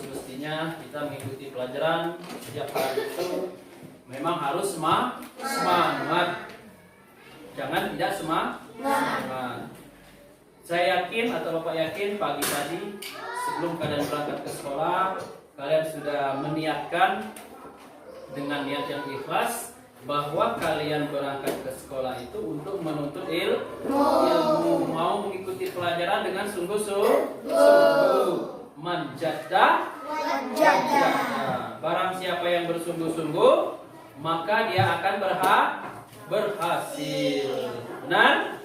semestinya kita mengikuti pelajaran setiap hari itu memang harus semangat. Jangan tidak semangat. Saya yakin atau Bapak yakin pagi tadi sebelum kalian berangkat ke sekolah, kalian sudah meniatkan dengan niat yang ikhlas bahwa kalian berangkat ke sekolah itu untuk menuntut ilmu, mau mengikuti pelajaran dengan sungguh-sungguh. Manjada. Barang siapa yang bersungguh-sungguh, maka dia akan berhasil. Benar?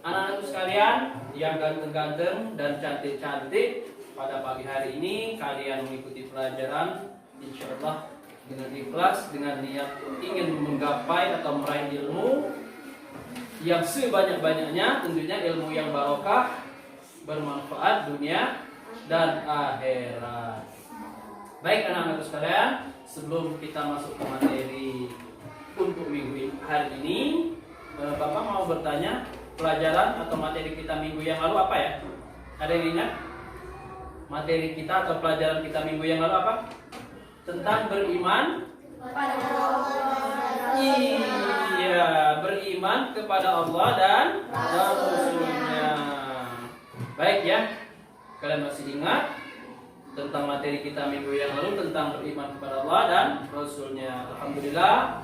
Anak-anakku sekalian yang ganteng-ganteng dan cantik-cantik, pada pagi hari ini kalian mengikuti pelajaran insyaallah dengan ikhlas, dengan niat ingin menggapai atau meraih ilmu yang sebanyak-banyaknya, tentunya ilmu yang barokah, bermanfaat dunia dan akhirat. Baik anak-anakku sekalian, sebelum kita masuk ke materi untuk minggu hari ini, Bapak mau bertanya, pelajaran atau materi kita minggu yang lalu apa ya? Ada yang ingat? Materi kita atau pelajaran kita minggu yang lalu apa? Tentang beriman kepada Allah. Iya, beriman kepada Allah dan Rasul-Nya. Baik ya, kalian masih ingat tentang materi kita minggu yang lalu tentang beriman kepada Allah dan Rasul-Nya. Alhamdulillah,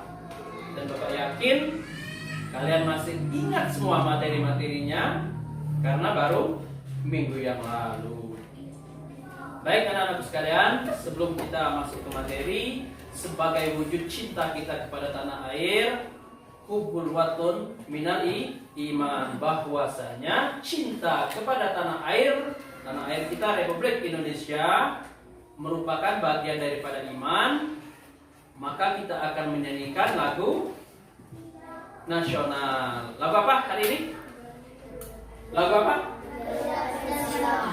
dan Bapak yakin kalian masih ingat semua materi-materinya karena baru minggu yang lalu. Baik anak-anakku sekalian, sebelum kita masuk ke materi, sebagai wujud cinta kita kepada tanah air, hubbul watun minal iman, bahwasanya cinta kepada tanah air kita Republik Indonesia merupakan bagian daripada iman. Maka kita akan menyanyikan lagu nasional. Lagu apa hari ini? Lagu apa?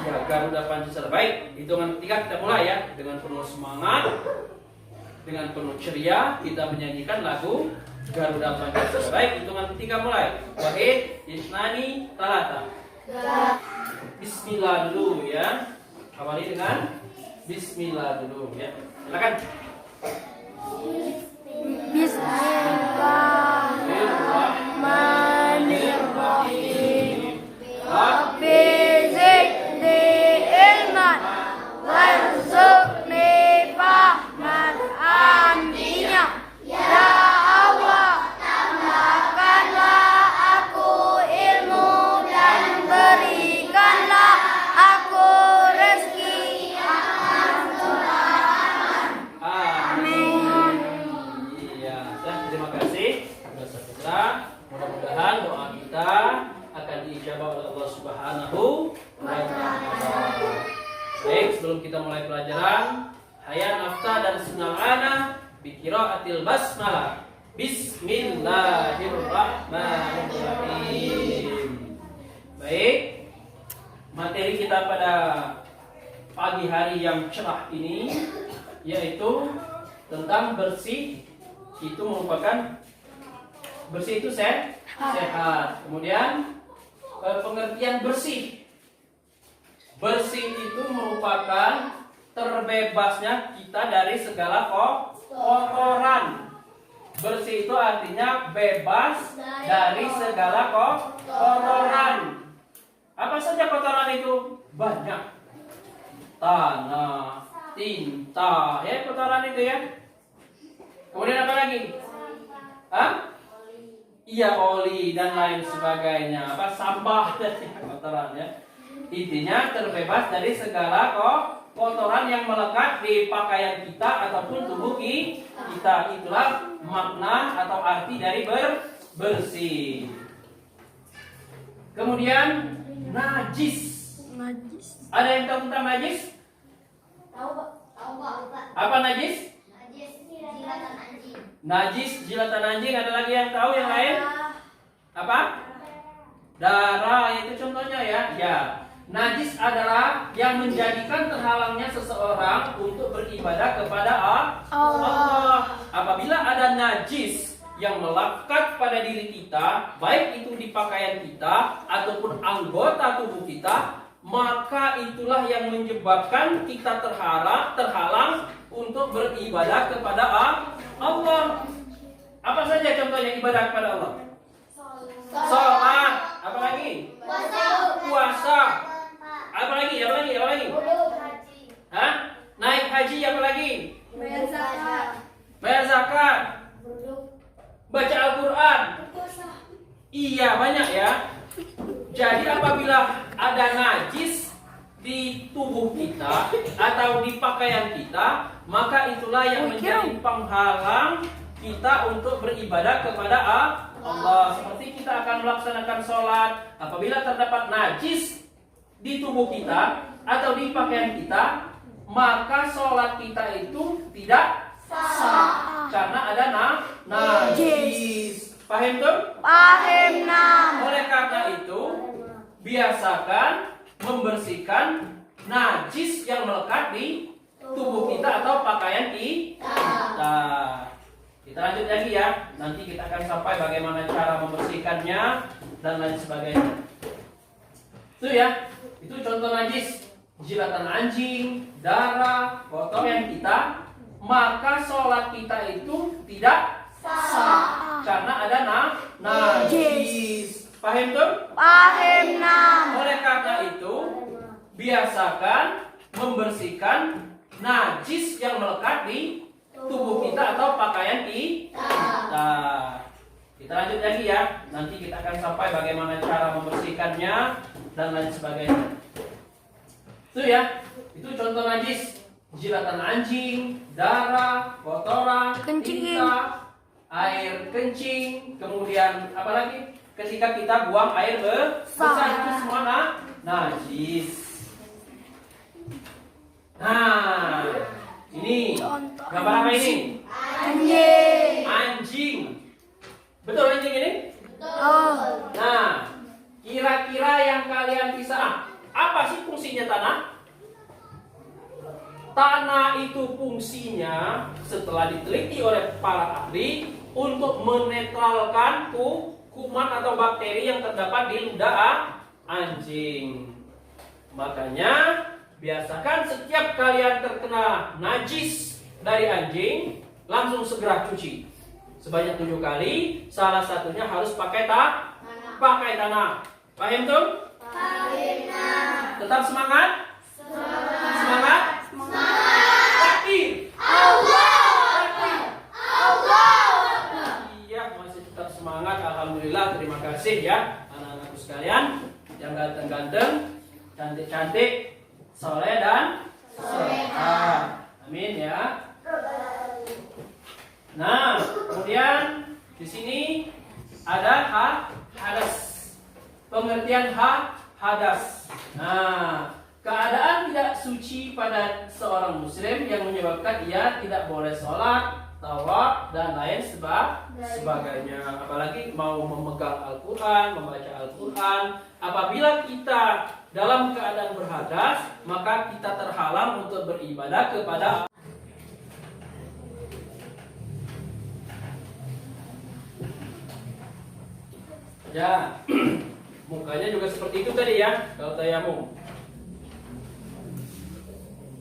Ya, Garuda Pancasila. Baik, hitungan ketiga kita mulai ya. Dengan penuh semangat, dengan penuh ceria, kita menyanyikan lagu Garuda Pancasila. Baik, hitungan ketiga mulai. Wahid, Isnani, Talata. Bismillah dulu ya. Awali dengan Bismillah dulu ya. Silakan. Bismillahirrahmanirrahim. Rabbi zidni ilman warzuqni fahman. Aminya ya Allah, tambahkanlah aku ilmu dan berikanlah aku rezeki yang amin. Iya, terima kasih atas kita. Mudah-mudahan doa kita akan diijabah oleh Allah Subhanahu wa taala. Baik, sebelum kita mulai pelajaran, hayya nafta dan sunnal ana bi qiraatil basmalah. Bismillahirrahmanirrahim. Baik, materi kita pada pagi hari yang cerah ini yaitu tentang bersih. Itu merupakan bersih itu sehat. Kemudian pengertian bersih. Bersih itu merupakan terbebasnya kita dari segala kotoran. Bersih itu artinya bebas dari segala kotoran. Apa saja kotoran itu? Banyak. Tanah, tinta, ya kotoran itu ya. Kemudian apa lagi? Iya, oli dan lain sebagainya. Apa sampah dan kotoran ya. Intinya terbebas dari segala kotoran yang melekat di pakaian kita ataupun tubuh kita. Itulah makna atau arti dari bersih. Kemudian najis. Ada yang tahu tentang najis? Tahu Pak. Apa najis? Jilatan anjing. Najis jilatan anjing. Ada lagi yang tahu yang lain? Apa? Darah, itu contohnya ya. Ya. Najis adalah yang menjadikan terhalangnya seseorang untuk beribadah kepada Allah. Apabila ada najis yang melekat pada diri kita, baik itu di pakaian kita ataupun anggota tubuh kita, maka itulah yang menyebabkan kita terhalang untuk beribadah kepada Allah. Apa saja contohnya ibadah kepada Allah? Sholat, apa lagi? Puasa. Apa lagi? Hah? Naik haji, apa lagi? Bayar zakat. Baca Al-Quran. Iya, banyak ya. Jadi apabila ada najis di tubuh kita atau di pakaian kita, maka itulah yang menjadi penghalang kita untuk beribadah kepada Allah. Seperti kita akan melaksanakan sholat, apabila terdapat najis di tubuh kita atau di pakaian kita, maka sholat kita itu tidak sah karena ada najis. Paham tuh? Paham nam. Oleh karena itu, biasakan membersihkan najis yang melekat di tubuh kita atau pakaian kita. Kita lanjut lagi ya. Nanti kita akan sampai bagaimana cara membersihkannya dan lain sebagainya. Itu ya. Itu contoh najis. Jilatan anjing, darah, kotoran kita. Maka sholat kita itu tidak sah karena ada najis. Paham tuh? Paham nam. Oleh karena itu, biasakan membersihkan najis yang melekat di tubuh kita atau pakaian kita. Kita lanjut lagi ya. Nanti kita akan sampai bagaimana cara membersihkannya dan lain sebagainya. Itu ya. Itu contoh najis. Jilatan anjing, darah, kotoran, Kencing. tinta, air kencing, kemudian apa lagi? Ketika kita buang air besar, itu semua najis. Nah, ini gambar apa ini? Anjing. Anjing. Betul anjing ini? Oh. Nah, kira-kira yang kalian bisa apa sih fungsinya tanah? Tanah itu fungsinya setelah diteliti oleh para ahli untuk menetralkan kuman atau bakteri yang terdapat di ludah anjing. Makanya biasakan setiap kalian terkena najis dari anjing, langsung segera cuci sebanyak 7 kali. Salah satunya harus pakai tanah. Paham tuh? Tetap semangat. Semangat. Takbir. Iya, masih tetap semangat. Alhamdulillah, terima kasih ya anak-anakku sekalian yang ganteng-ganteng, cantik-cantik, soleh dan soleha. Amin ya. Nah, kemudian di sini ada hadas. Pengertian hadas. Nah, keadaan tidak suci pada seorang muslim yang menyebabkan ia tidak boleh sholat, tawaf, dan lain sebagainya. Apalagi mau memegang Al-Quran, membaca Al-Quran. Apabila kita dalam keadaan berhadas, maka kita terhalang untuk beribadah kepada ya. Mukanya juga seperti itu tadi ya, kalau tayamum.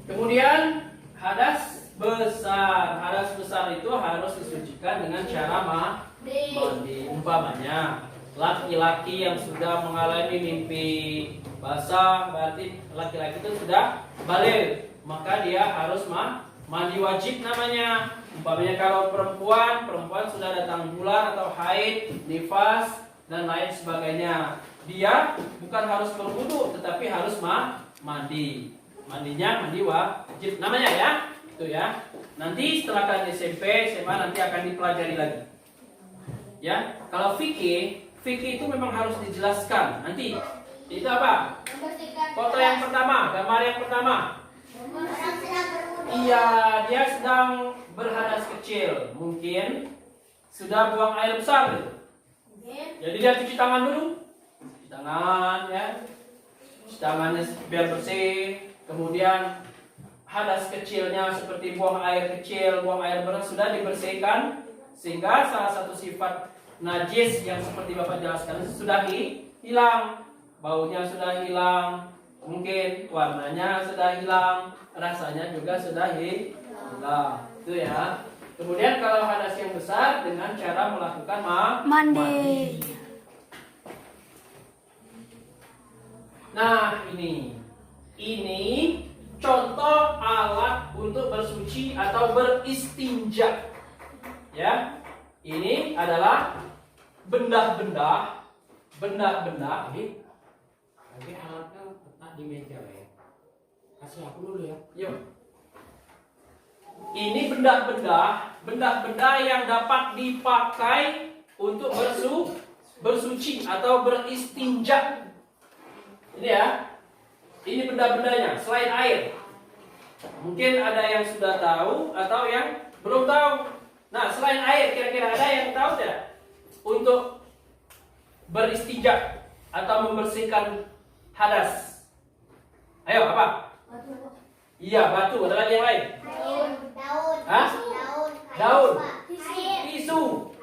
Kemudian hadas besar. Hadas besar itu harus disucikan dengan cara mandi. Umpamanya laki-laki yang sudah mengalami mimpi basah, berarti laki-laki itu sudah balik, maka dia harus mandi wajib namanya. Umpamanya kalau perempuan sudah datang bulan atau haid, nifas dan lain sebagainya, dia bukan harus berwudu tetapi harus mandi. Mandinya mandi wajib namanya ya. Itu ya. Nanti setelah kalian SMP, SMA nanti akan dipelajari lagi. Ya, kalau fikih itu memang harus dijelaskan. Nanti itu apa? Foto yang pertama, gambar yang pertama. Iya, dia sedang berhadas kecil. Mungkin sudah buang air besar gitu. Jadi dia cuci tangan dulu. Cuci tangan ya. Cuci tangannya biar bersih. Kemudian hadas kecilnya seperti buang air kecil, buang air beras sudah dibersihkan, sehingga salah satu sifat najis yang seperti Bapak jelaskan sudah hilang, baunya sudah hilang, mungkin warnanya sudah hilang, rasanya juga sudah hilang. Itu ya. Kemudian kalau hadas yang besar dengan cara melakukan Mandi. Nah, ini contoh alat untuk bersuci atau beristinja. Ya. Ini adalah benda-benda ini. Tapi alatnya letak di meja ya. Kasih aku dulu ya. Yuk. Ini benda-benda yang dapat dipakai untuk bersuci atau beristinja. Ini ya. Ini benda-bendanya selain air. Mungkin ada yang sudah tahu atau yang belum tahu. Nah, selain air kira-kira ada yang tahu tidak? Untuk beristinja atau membersihkan hadas. Ayo, apa? Iya, batu. Ada lagi yang lain? Daun. Hah? Daun. Tisu. Tisu.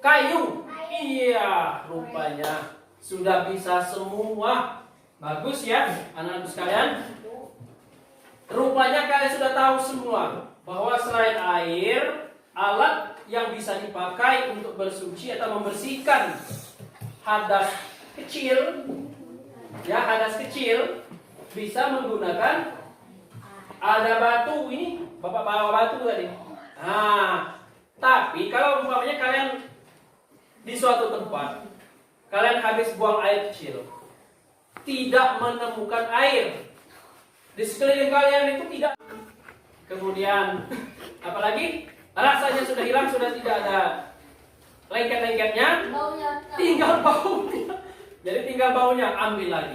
Kayu. Iya, rupanya sudah bisa semua. Bagus ya, anak-anak sekalian. Rupanya kalian sudah tahu semua bahwa selain air, alat yang bisa dipakai untuk bersuci atau membersihkan hadas kecil, ya hadas kecil bisa menggunakan ada batu ini, bapak bawa batu tadi. Nah, tapi kalau umpamanya kalian di suatu tempat, kalian habis buang air kecil, tidak menemukan air di sekeliling kalian itu tidak. Kemudian apalagi rasanya sudah hilang, sudah tidak ada lengket-lengketnya, tinggal baunya. Jadi tinggal baunya, ambil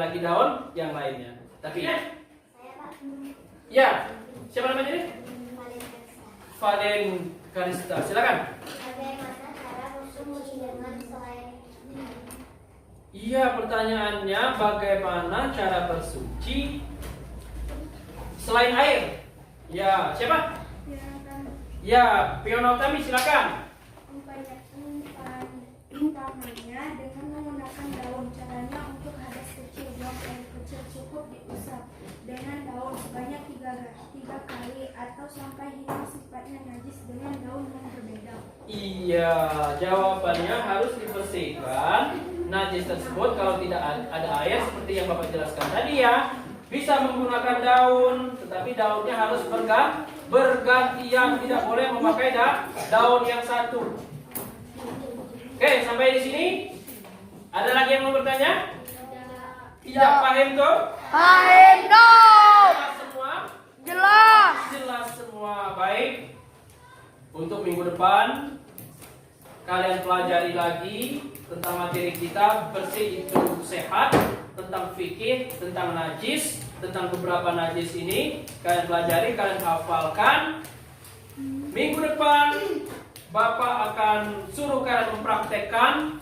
lagi daun yang lainnya. Tapi ya, siapa namanya ini? Valen Karista, silakan. Bagaimana cara bersuci dengan selain Iya, pertanyaannya bagaimana cara bersuci selain air? Ya, siapa? Ya, Piona Utami, silakan. Umpamanya dengan menggunakan daun. Caranya untuk hadas kecil, buang air kecil cukup diusap dengan daun sebanyak 3 kali atau sampai hilang sifatnya najis dengan daun yang berbeda. Iya, jawabannya harus dibersihkan najis tersebut kalau tidak ada air seperti yang Bapak jelaskan tadi ya. Bisa menggunakan daun, tetapi daunnya harus bergantian, tidak boleh memakai daun yang satu. Oke, sampai di sini. Ada lagi yang mau bertanya? Tidak paham tuh? Paham dong. Jelas semua? Jelas. Jelas semua. Baik. Untuk minggu depan kalian pelajari lagi tentang materi kita bersih itu sehat, tentang fikih, tentang najis, tentang beberapa najis ini kalian pelajari, kalian hafalkan. Minggu depan Bapak akan suruh kalian mempraktekkan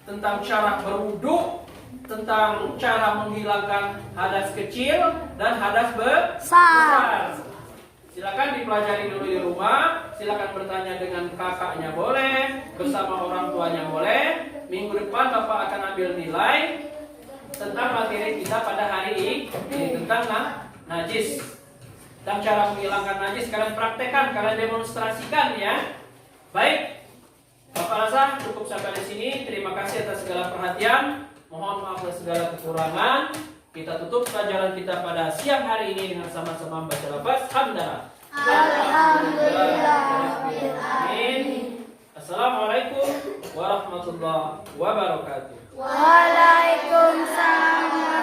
tentang cara berwudu, tentang cara menghilangkan hadas kecil dan hadas besar. Silakan dipelajari dulu di rumah. Silakan bertanya dengan kakaknya boleh, bersama orang tuanya boleh. Minggu depan Bapak akan ambil nilai tentang materi kita pada hari ini tentang najis. Tentang cara menghilangkan najis kalian praktekkan, kalian demonstrasikan ya. Baik, Bapak rasa cukup sampai di sini. Terima kasih atas segala perhatian. Mohon maaf atas segala kekurangan. Kita tutup pelajaran kita pada siang hari ini dengan sama-sama membaca lafaz hamdalah. Alhamdulillah. Amin. Assalamualaikum warahmatullahi wabarakatuh. Waalaikumsalam.